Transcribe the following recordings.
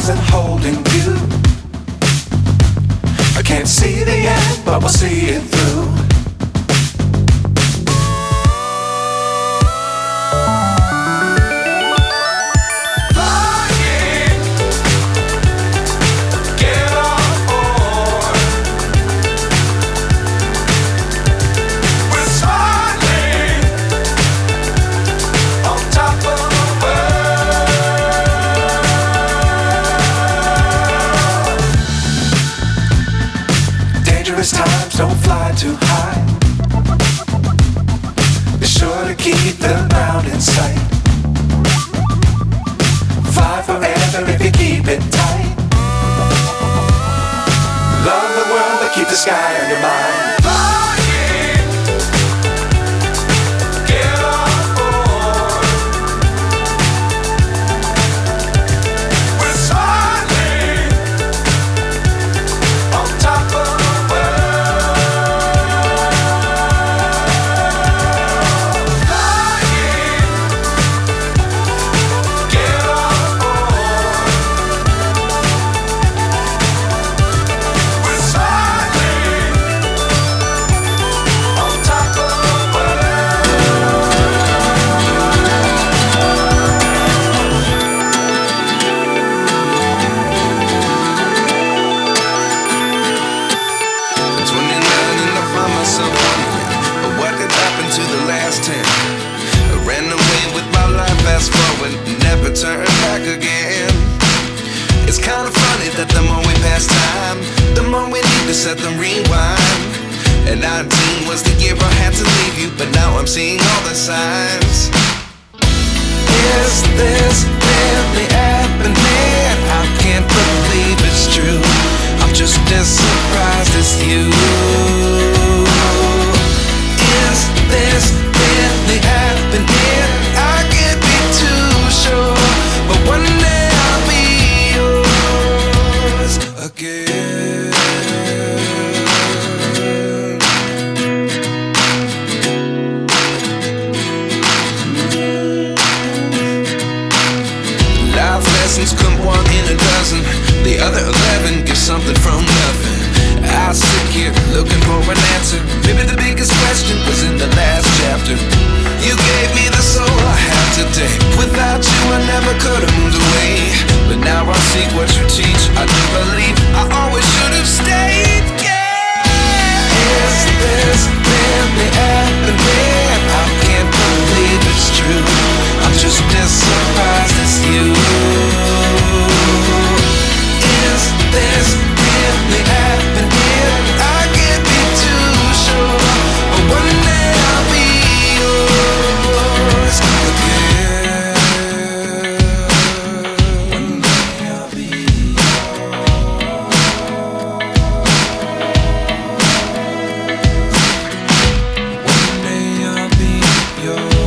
stars and holding you. I can't see the end, but we'll see it through. Times don't fly too high. Be sure to keep the ground in sight. Fly forever if you keep it tight. Love the world but keep the sky on your mind. Turn back again. It's kind of funny that the more we pass time, the more we need to set the rewind. And 19 was the year I had to leave you, but now I'm seeing all the signs. Is this really happening? I can't believe it's true. I'm just as surprised as you. Is this really happening? I can't be too sure, but one day I'll be yours again. Life lessons come one in a dozen. The other 11 get something from nothing. I sit here looking for an answer. Maybe the biggest question was in the last chapter. You gave me the soul I have today. Without you I never could have moved away. But now I see what you teach. I do believe I always should have stayed. Yeah. Is this really happening? I can't believe it's true. I'm just as surprised as you. Is this really happening? I can't be too sure, but one day I'll be yours again. One day I'll be yours. One day I'll be yours.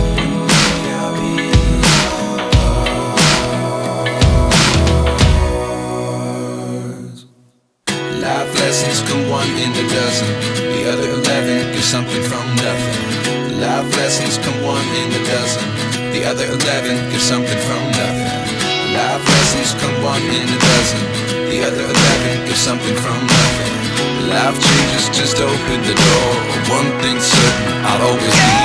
Life lessons come one in a dozen. The other 11 get something from nothing. Life lessons come one in a dozen. The other 11 get something from nothing. Life lessons come one in a dozen. The other 11 get something from nothing. Life changes just open the door. One thing's certain, I'll always be